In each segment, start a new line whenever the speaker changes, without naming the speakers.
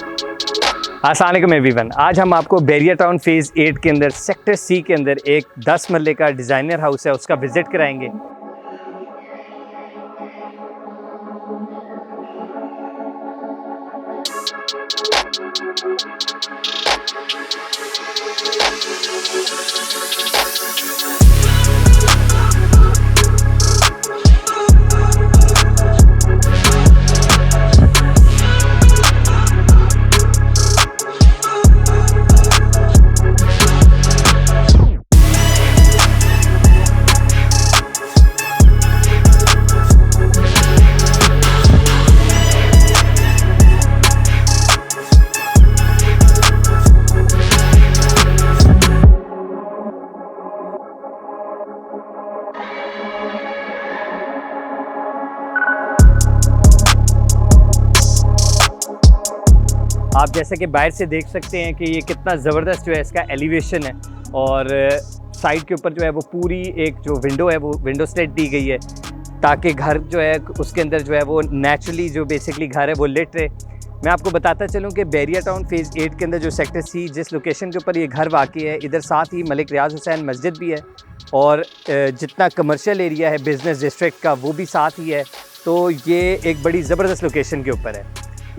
अस्सलाम वालेकुम एवरीवन। आज हम आपको बैरिया टाउन फेज़ 8 के अंदर सेक्टर सी के अंदर एक 10 मरले का डिज़ाइनर हाउस है, उसका विज़िट कराएंगे। आप जैसे कि बाहर से देख सकते हैं कि ये कितना ज़बरदस्त जो है इसका एलिवेशन है, और साइड के ऊपर जो है वो पूरी एक जो विंडो है वो विंडो स्लेट दी गई है ताकि घर जो है उसके अंदर जो है वो नेचुरली जो बेसिकली घर है वो लिट रहे। मैं आपको बताता चलूँ कि बैरिया टाउन फेज़ 8 के अंदर जो सेक्टर सी जिस लोकेशन के ऊपर ये घर वाक़ई है, इधर साथ ही मलिक रियाज हुसैन मस्जिद भी है, और जितना कमर्शियल एरिया है बिज़नेस डिस्ट्रिक्ट का वो भी साथ ही है। तो ये एक बड़ी ज़बरदस्त लोकेशन के ऊपर है।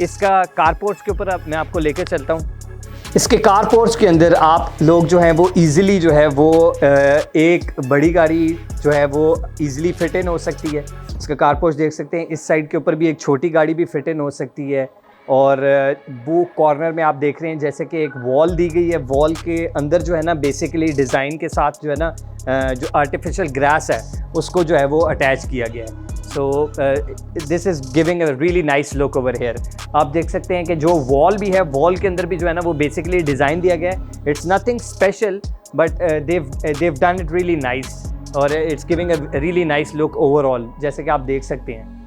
इसका कारपोर्ट्स के ऊपर मैं आपको लेकर चलता हूँ। इसके कारपोर्ट्स के अंदर आप लोग जो हैं वो इजीली जो है वो एक बड़ी गाड़ी जो है वो इजीली फिट इन हो सकती है। इसका कारपोर्ट्स देख सकते हैं, इस साइड के ऊपर भी एक छोटी गाड़ी भी फिट इन हो सकती है। और वो कॉर्नर में आप देख रहे हैं जैसे कि एक वॉल दी गई है, वॉल के अंदर जो है ना बेसिकली डिज़ाइन के साथ जो है ना जो आर्टिफिशियल ग्रास है उसको जो है वो अटैच किया गया है। सो this is giving a really nice look over here. आप देख सकते हैं कि जो वॉल भी है, वॉल के अंदर भी जो है ना वो बेसिकली डिज़ाइन दिया गया है। It's nothing special but they've done it really nice, और it's giving a really nice look overall. जैसे कि आप देख सकते हैं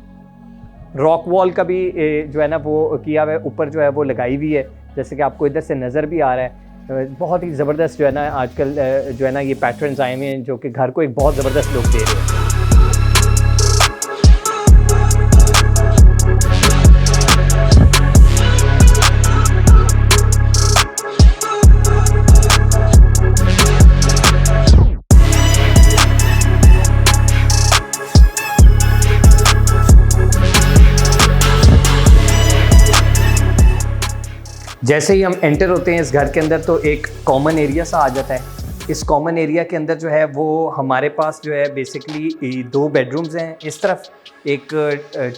रॉक वॉल का भी जो है ना वो किया हुआ है, ऊपर जो है वो लगाई हुई है, जैसे कि आपको इधर से नज़र भी आ रहा है। बहुत ही ज़बरदस्त जो है ना आजकल जो है ना ये पैटर्न्स आए हुए हैं जो कि घर को एक बहुत ज़बरदस्त लुक दे रहे हैं। जैसे ही हम एंटर होते हैं इस घर के अंदर तो एक कॉमन एरिया सा आ जाता है। इस कॉमन एरिया के अंदर जो है वो हमारे पास जो है बेसिकली 2 बेडरूम्स हैं। इस तरफ एक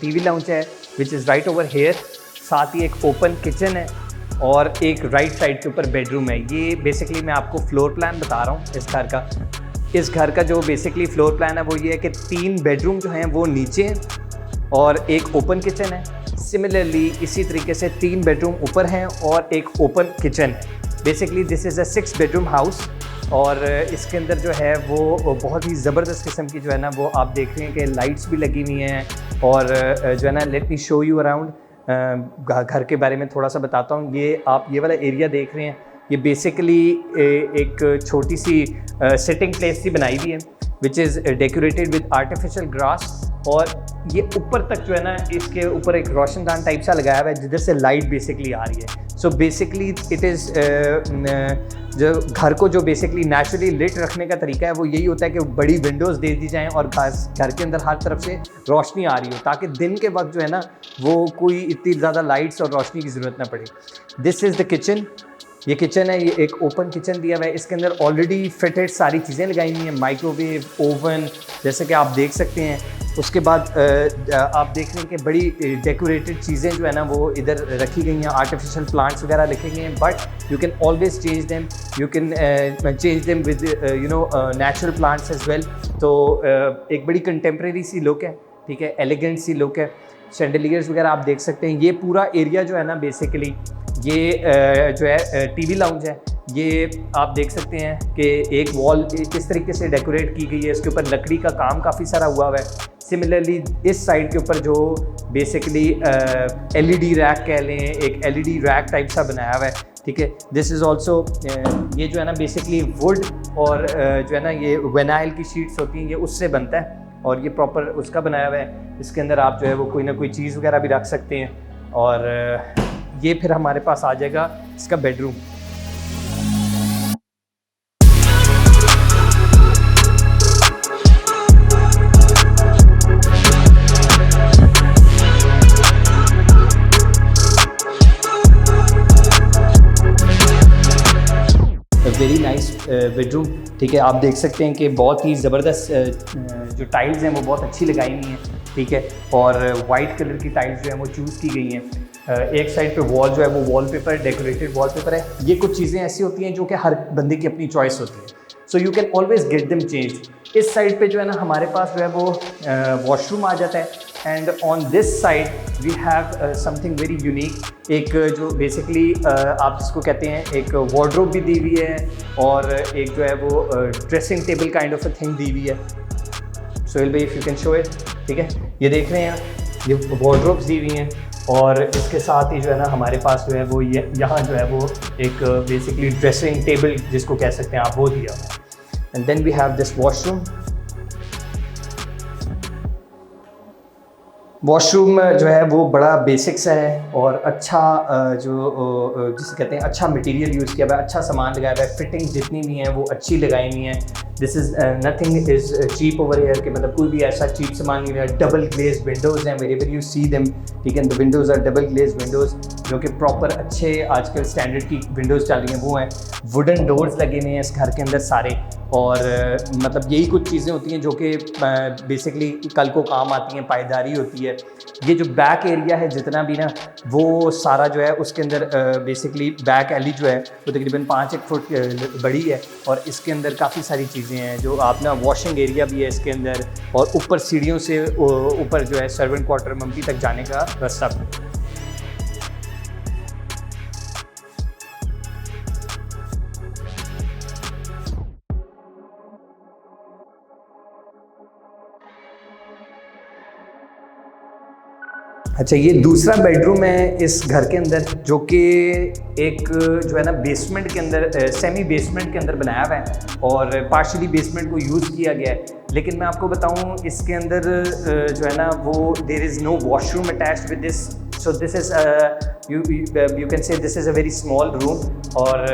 टीवी लाउंज है which is right over here, साथ ही एक ओपन किचन है और एक राइट साइड के ऊपर बेडरूम है। ये बेसिकली मैं आपको फ्लोर प्लान बता रहा हूँ इस घर का। इस घर का जो बेसिकली फ्लोर प्लान है वो ये है कि 3 बेडरूम जो हैं वो नीचे हैं और एक ओपन किचन है। सिमिलरली इसी तरीके से 3 बेडरूम ऊपर हैं और एक ओपन किचन है। Basically this is a 6 bedroom house, और इसके अंदर जो है वो बहुत ही ज़बरदस्त किस्म की जो है ना वो आप देख रहे हैं कि लाइट्स भी लगी हुई हैं। और जो है ना let me show you around. घर के बारे में थोड़ा सा बताता हूँ। ये आप ये वाला एरिया देख रहे हैं, ये बेसिकली एक छोटी सी सिटिंग प्लेस सी बनाई हुई है which is decorated with artificial grass, और ये ऊपर तक जो है ना इसके ऊपर एक रोशनदान टाइप सा लगाया हुआ है जिधर से लाइट बेसिकली आ रही है। सो बेसिकली इट इज़ जो घर को जो बेसिकली नेचुरली लिट रखने का तरीका है वो यही होता है कि बड़ी विंडोज़ दे दी जाएं और घर के अंदर हर तरफ से रोशनी आ रही हो ताकि दिन के वक्त जो है ना वो कोई इतनी ज़्यादा लाइट्स और रोशनी की ज़रूरत ना पड़े। This is the kitchen. ये किचन है, ये एक ओपन किचन दिया हुआ है। इसके अंदर ऑलरेडी फिटेड सारी चीज़ें लगाई हुई हैं, माइक्रोवेव, ओवन, जैसे कि आप देख सकते हैं। उसके बाद आप देख रहे हैं कि बड़ी डेकोरेटेड चीज़ें जो है ना वो इधर रखी गई हैं, आर्टिफिशियल प्लांट्स वगैरह रखे गए हैं, but you can always change them, you can change them with natural plants as well. तो एक बड़ी कंटेम्प्रेरी सी लुक है, ठीक है, एलिगेंट सी लुक है। शैंडलियर्स वगैरह आप देख सकते हैं। ये पूरा एरिया जो है ना बेसिकली ये जो है टीवी लाउंज है। ये आप देख सकते हैं कि एक वॉल किस तरीके से डेकोरेट की गई है, इसके ऊपर लकड़ी का काम काफ़ी सारा हुआ है। सिमिलरली इस साइड के ऊपर जो बेसिकली एलईडी रैक कह लें, एक एलईडी रैक टाइप सा बनाया हुआ है, ठीक है। दिस इज़ ऑल्सो ये जो है ना बेसिकली वुड और जो है ना ये विनाइल की शीट्स होती हैं, ये उससे बनता है और ये प्रॉपर उसका बनाया हुआ है। इसके अंदर आप जो है वो कोई ना कोई चीज़ वगैरह भी रख सकते हैं। और ये फिर हमारे पास आ जाएगा इसका बेडरूम। वेरी नाइस बेडरूम, ठीक है। आप देख सकते हैं कि बहुत ही ज़बरदस्त जो टाइल्स हैं वो बहुत अच्छी लगाई हुई हैं, ठीक है। और वाइट कलर की टाइल्स जो है वो चूज़ की गई हैं। एक साइड पे वॉल जो है वो वॉलपेपर, डेकोरेटेड वॉलपेपर है। ये कुछ चीज़ें ऐसी होती हैं जो कि हर बंदे की अपनी चॉइस होती है, so you can always get them change. इस साइड पे जो है ना हमारे पास जो है वो वॉशरूम आ जाता है। And on this side we have something very unique, एक जो बेसिकली आप जिसको कहते हैं एक वार्डरोब भी दी हुई है और एक जो है वो dressing table kind of a thing दी हुई है। सोहेल भाई if you can show it, ठीक है। ये देख रहे हैं ये वार्डरोब्स दी हुई हैं और इसके साथ ही जो है ना हमारे पास जो है वो ये यहाँ जो है वो एक बेसिकली ड्रेसिंग टेबल जिसको कह सकते हैं आप, वो दिया हुआ है। And then we have this washroom. Washroom जो है वो बड़ा बेसिक्स है और अच्छा जो जिसे कहते हैं अच्छा मटेरियल यूज़ किया हुआ है, अच्छा सामान लगाया हुआ है। फिटिंग जितनी भी हैं वो अच्छी लगाई हुई हैं। This is nothing is cheap over here, कि मतलब कोई भी ऐसा चीप सामान नहीं है। डबल ग्लेज विंडोज़ हैं वेरेवर यू सी देम, ठीक है। The windows are double glaze windows जो कि प्रॉपर अच्छे आजकल स्टैंडर्ड की विंडोज़ चल रही हैं वो हैं। वुडन डोर्स लगे हुए हैं इस घर के अंदर सारे। और मतलब यही कुछ चीज़ें होती हैं जो कि बेसिकली कल को काम आती हैं, पायदारी होती है। ये जो बैक एरिया है जितना भी ना वो सारा जो है उसके अंदर बेसिकली बैक एली जो है वो तकरीबन 5-1 फुट बड़ी है और इसके अंदर काफ़ी सारी चीज़ें हैं जो आप ना वॉशिंग एरिया भी है इसके अंदर और ऊपर सीढ़ियों से ऊपर जो है सर्वेंट क्वार्टर मम्मी तक जाने का रास्ता भी। अच्छा, ये दूसरा बेडरूम है इस घर के अंदर जो कि एक जो है ना बेसमेंट के अंदर सेमी बेसमेंट के अंदर बनाया हुआ है और पार्शियली बेसमेंट को यूज़ किया गया है। लेकिन मैं आपको बताऊं इसके अंदर जो है ना वो there is no washroom attached with this, so this is you can say this is a very small room और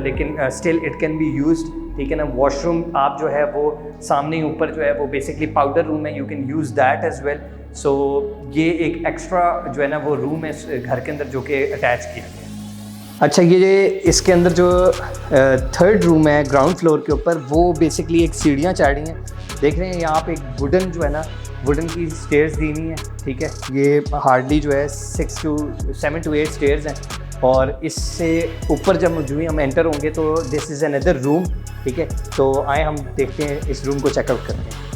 लेकिन still it can be used, ठीक है ना। वॉशरूम आप जो है वो सामने ऊपर जो है वो बेसिकली पाउडर रूम है, you can use that as well. So ये एक एक्स्ट्रा जो है ना वो रूम है इस घर के अंदर जो कि अटैच किया गया है। अच्छा, ये इसके अंदर जो थर्ड रूम है ग्राउंड फ्लोर के ऊपर, वो बेसिकली एक सीढ़ियाँ चढ़ रही हैं। देख रहे हैं यहाँ पे एक वुडन जो है ना वुडन की स्टेयर्स दी हुई हैं, ठीक है। ये हार्डली जो है 7 to 8 स्टेयर्स हैं और इससे ऊपर जब जो ही हम एंटर होंगे तो दिस इज़ अनदर रूम, ठीक है। तो आए हम देखते हैं इस रूम को चेकआउट करते हैं।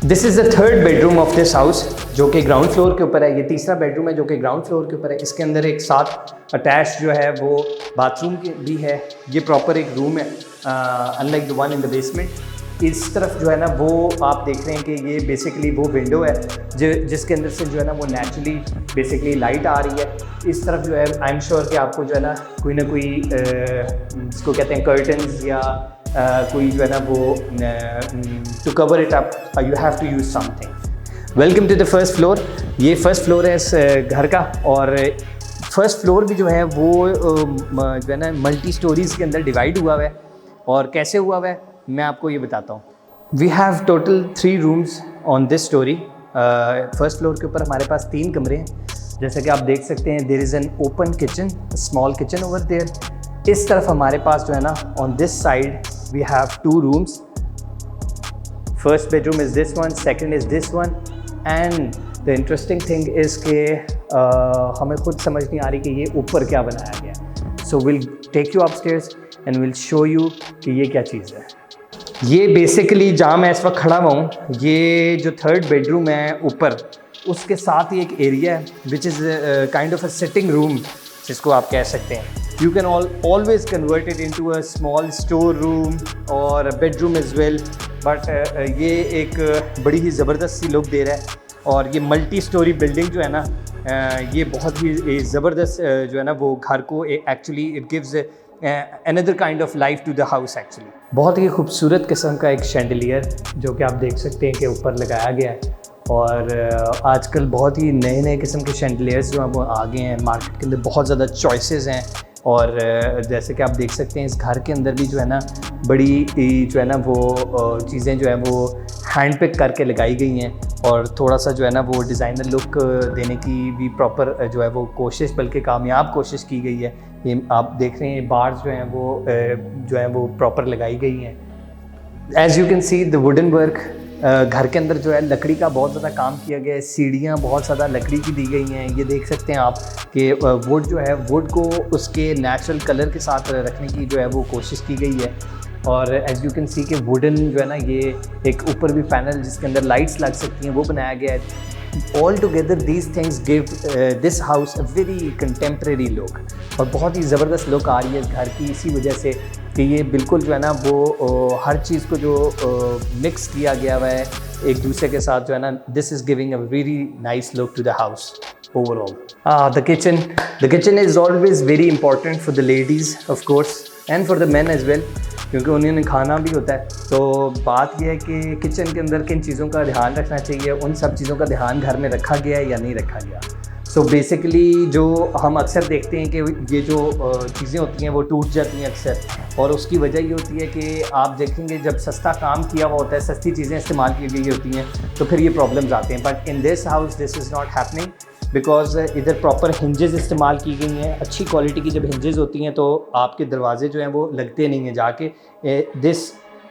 This is the third bedroom of this house जो कि ग्राउंड फ्लोर के ऊपर है। ये तीसरा बेडरूम है जो कि ग्राउंड फ्लोर के ऊपर है। इसके अंदर एक साथ अटैच जो है वो बाथरूम भी है। ये प्रॉपर एक रूम है unlike the one in the basement. इस तरफ जो है ना वो आप देख रहे हैं कि ये बेसिकली वो विंडो है जिसके अंदर से जो है ना वो नेचुरली बेसिकली लाइट आ रही है। इस तरफ जो है आई एम श्योर कि आपको जो है ना कोई जिसको कहते हैं कर्टन्स या कोई जो है ना वो to cover it up you have to use something. Welcome to the first floor. ये फर्स्ट फ्लोर है इस घर का और फर्स्ट फ्लोर भी जो है वो जो है ना मल्टी स्टोरीज़ के अंदर डिवाइड हुआ हुआ है। और कैसे हुआ हुआ है मैं आपको ये बताता हूँ। We have total 3 rooms on this story. First floor के ऊपर हमारे पास 3 कमरे हैं। जैसा कि आप देख सकते हैं there is an open kitchen, small kitchen over there. इस तरफ हमारे पास जो है ना on this side we have 2 rooms. First bedroom is this one, second is this one. And the interesting thing is के हमें खुद समझ नहीं आ रही कि ये ऊपर क्या बनाया गया। So will take you upstairs and will show you कि ये क्या चीज़ है। ये बेसिकली जहाँ मैं इस वक्त खड़ा हुआ हूँ, ये जो थर्ड बेडरूम है ऊपर, उसके साथ ही एक एरिया है which is kind of a sitting room जिसको आप कह सकते हैं। You can always convert it into a small store room और बेडरूम एज वेल। बट ये एक बड़ी ही ज़बरदस्त सी लुक दे रहा है। और ये मल्टी स्टोरी बिल्डिंग जो है ना ये बहुत ही ज़बरदस्त जो है ना वो घर को actually it gives another kind of life to the house actually। बहुत ही खूबसूरत किस्म का एक शैंडलियर जो कि आप देख सकते हैं कि ऊपर लगाया गया है और आजकल बहुत ही नए नए किस्म के शैंडलियर्स जो हैं वो आ गए हैं मार्केट के अंदर, बहुत ज़्यादा चॉइसेस हैं। और जैसे कि आप देख सकते हैं इस घर के अंदर भी जो है ना बड़ी जो है ना वो चीज़ें जो है वो हैंड पिक करके लगाई गई हैं, और थोड़ा सा जो है ना वो डिज़ाइनर लुक देने की भी प्रॉपर जो है वो कोशिश, बल्कि कामयाब कोशिश की गई है। ये आप देख रहे हैं बार्स जो हैं वो प्रॉपर लगाई गई हैं। As you can see the wooden work, घर के अंदर जो है लकड़ी का बहुत ज़्यादा काम किया गया है। सीढ़ियाँ बहुत ज़्यादा लकड़ी की दी गई हैं। ये देख सकते हैं आप कि वुड जो है वुड को उसके नेचुरल कलर के साथ रखने की जो है वो कोशिश की गई है। और एज़ यू कैन सी कि वुडन जो है ना ये एक ऊपर भी पैनल जिसके अंदर लाइट्स लग सकती हैं वो बनाया गया है। All together these things give this house a very contemporary look, और बहुत ही ज़बरदस्त लुक आ रही है इस घर की इसी वजह से कि ये बिल्कुल जो है ना वो हर चीज़ को जो मिक्स किया गया हुआ है एक दूसरे के साथ जो है ना, this is giving a very nice look to the house overall. The kitchen is always very important for the ladies of course and for the man as well, क्योंकि उन्होंने खाना भी होता है। तो बात यह है कि किचन के अंदर किन चीज़ों का ध्यान रखना चाहिए, उन सब चीज़ों का ध्यान घर में रखा गया है या नहीं रखा गया। सो बेसिकली जो हम अक्सर देखते हैं कि ये जो चीज़ें होती हैं वो टूट जाती हैं अक्सर, और उसकी वजह ये होती है कि आप देखेंगे जब सस्ता काम किया हुआ होता है, सस्ती चीज़ें इस्तेमाल की गई होती हैं, तो फिर ये प्रॉब्लम्स आते हैं। But in this house this is not happening, because इधर प्रॉपर हिंजेस इस्तेमाल की गई हैं। अच्छी क्वालिटी की जब हिंजेस होती हैं तो आपके दरवाजे जो हैं वो लगते नहीं हैं जाके। This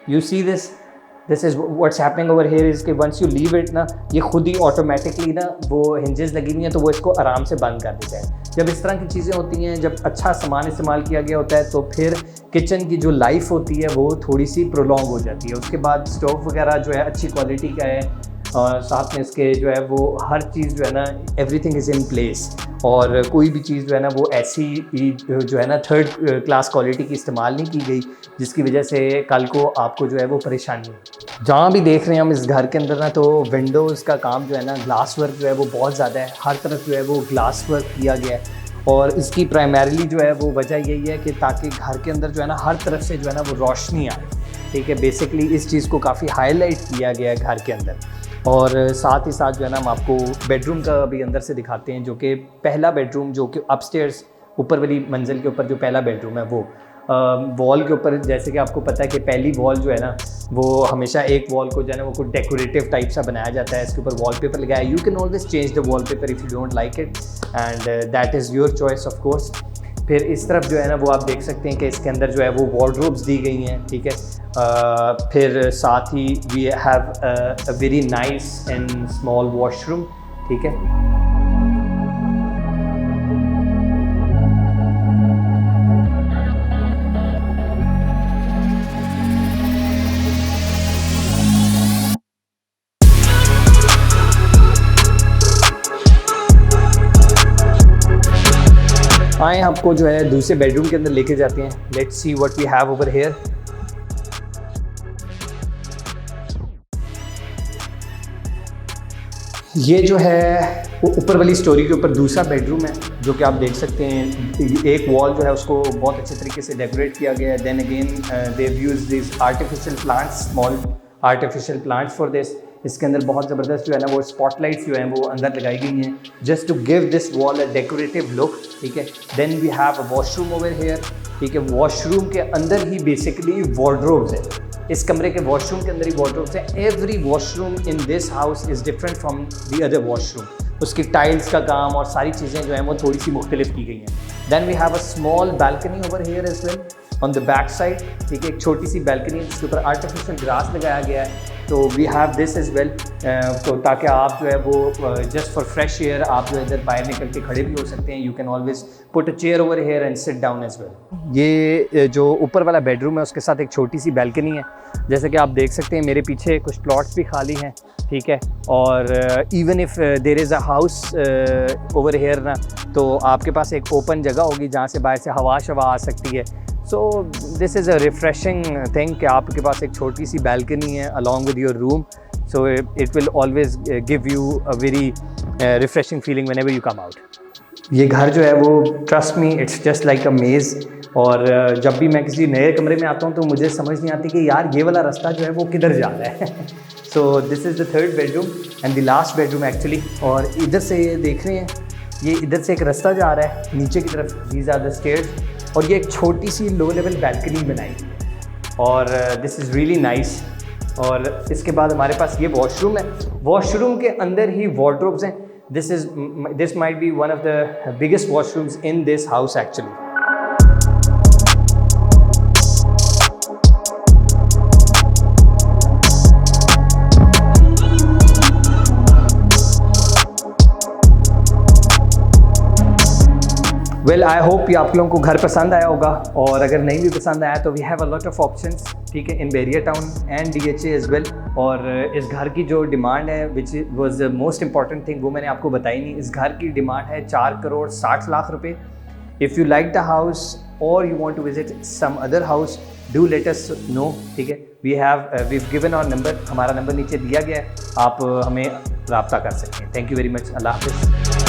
you see this is what's happening over here is कि वंस यू लीव इट ना, ये खुद ही ऑटोमेटिकली ना वो हिंजेस लगी हुई हैं तो वो इसको आराम से बंद कर देता है। जब इस तरह की चीज़ें होती हैं, जब अच्छा सामान इस्तेमाल किया गया होता है, तो फिर किचन की जो लाइफ होती है वो थोड़ी सी प्रोलॉन्ग हो जाती है। उसके बाद स्टोव वगैरह जो है अच्छी क्वालिटी का है, और साथ में इसके जो है वो हर चीज़ जो है ना एवरीथिंग इज़ इन प्लेस, और कोई भी चीज़ जो है ना वो ऐसी जो है ना थर्ड क्लास क्वालिटी की इस्तेमाल नहीं की गई जिसकी वजह से कल को आपको जो है वो परेशानी हो। जहाँ भी देख रहे हैं हम इस घर के अंदर ना, तो विंडोज़ का काम जो है ना, ग्लास वर्क जो है वो बहुत ज़्यादा है। हर तरफ जो है वो ग्लास वर्क किया गया है, और इसकी प्राइमरीली जो है वो वजह यही है कि ताकि घर के अंदर जो है ना हर तरफ से जो है ना वो रोशनी आए। ठीक है, बेसिकली इस चीज़ को काफ़ी हाईलाइट किया गया है घर के अंदर। और साथ ही साथ जो है ना हम आपको बेडरूम का भी अंदर से दिखाते हैं, जो कि पहला बेडरूम, जो कि अपस्टेयर्स ऊपर वाली मंजिल के ऊपर जो पहला बेडरूम है वो वॉल के ऊपर, जैसे कि आपको पता है कि पहली वॉल जो है ना वो हमेशा एक वॉल को जो है ना वो कुछ डेकोरेटिव टाइप सा बनाया जाता है, इसके ऊपर वॉलपेपर लगाया। You can always change the wallpaper if you don't like it, and that is your choice of course. फिर इस तरफ जो है ना वो आप देख सकते हैं कि इसके अंदर जो है वो वार्डरोब्स दी गई हैं। ठीक है, फिर साथ ही we have a very nice and small washroom. ठीक है, आए आपको जो है दूसरे बेडरूम के अंदर लेके जाते हैं। Let's see what we have over here. ये जो है वो ऊपर वाली स्टोरी के ऊपर दूसरा बेडरूम है, जो कि आप देख सकते हैं। एक वॉल जो है उसको बहुत अच्छे तरीके से डेकोरेट किया गया है। Then again they have used this artificial plants, small artificial plants for this. इसके अंदर बहुत ज़बरदस्त जो है ना वो स्पॉटलाइट्स जो हैं वो अंदर लगाई गई हैं, just to give this wall a decorative look. ठीक है, then we have a washroom over here. ठीक है, वॉशरूम के अंदर ही बेसिकली वार्डरोब्स हैं। इस कमरे के वॉशरूम के अंदर ही वार्डरोब्स हैं। Every washroom in this house is different from the other washroom. उसकी टाइल्स का काम और सारी चीज़ें जो हैं वो थोड़ी सी मुख्तलिफ की गई हैं। Then we have a small balcony over here as well on the back side. ठीक है, एक छोटी सी बैल्कनी है जिसके ऊपर आर्टिफिशियल ग्रास लगाया गया है। तो we have this as well, तो ताकि आप जो है वो जस्ट फॉर फ्रेश एयर आप जो है इधर बाहर निकल के खड़े भी हो सकते हैं। You can always put a chair over here and sit down as well. ये जो ऊपर वाला बेडरूम है उसके साथ एक छोटी सी बैल्कनी है, जैसे कि आप देख सकते हैं। मेरे पीछे कुछ प्लॉट्स भी खाली हैं। ठीक है, और even if there is a house over here ना, तो आपके पास एक ओपन जगह होगी जहाँ से बाहर से हवा शवा आ सकती है। सो this is a refreshing thing कि आपके पास एक छोटी सी बैल्कनी है along with your room. So it will always give you a very refreshing feeling whenever you come out. ये घर जो है वो trust me it's just like अ मेज़। और जब भी मैं किसी नए कमरे में आता हूँ तो मुझे समझ नहीं आती कि यार ये वाला रास्ता जो है वो किधर जा रहा है। सो this is the third bedroom and the last bedroom actually. और इधर से ये देख रहे हैं, ये इधर से एक रास्ता जा रहा है नीचे की तरफ, दीज आर द स्टेयर्स। और ये एक छोटी सी लो लेवल बैल्कनी बनाई है और दिस इज़ रियली नाइस। और इसके बाद हमारे पास ये वॉशरूम है, वॉशरूम के अंदर ही वार्डरोब्स हैं। This might be one of the biggest washrooms in this house actually. Well I hope ये आप लोगों को घर पसंद आया होगा, और अगर नहीं भी पसंद आया तो we have a lot of options, ठीक है, in Bahria town and DHA as well. और इस घर की जो डिमांड है which was the most important thing, वो मैंने आपको बताई नहीं। इस घर की डिमांड है 4 करोड़ 60 लाख रुपए। If you like the house और you want to visit some other house, do let us know, ठीक है। वीव गिवन आवर नंबर, हमारा नंबर नीचे दिया गया है, आप हमें रब्ता कर सकते हैं। थैंक यू वेरी मच, अल्लाह हाफिज़।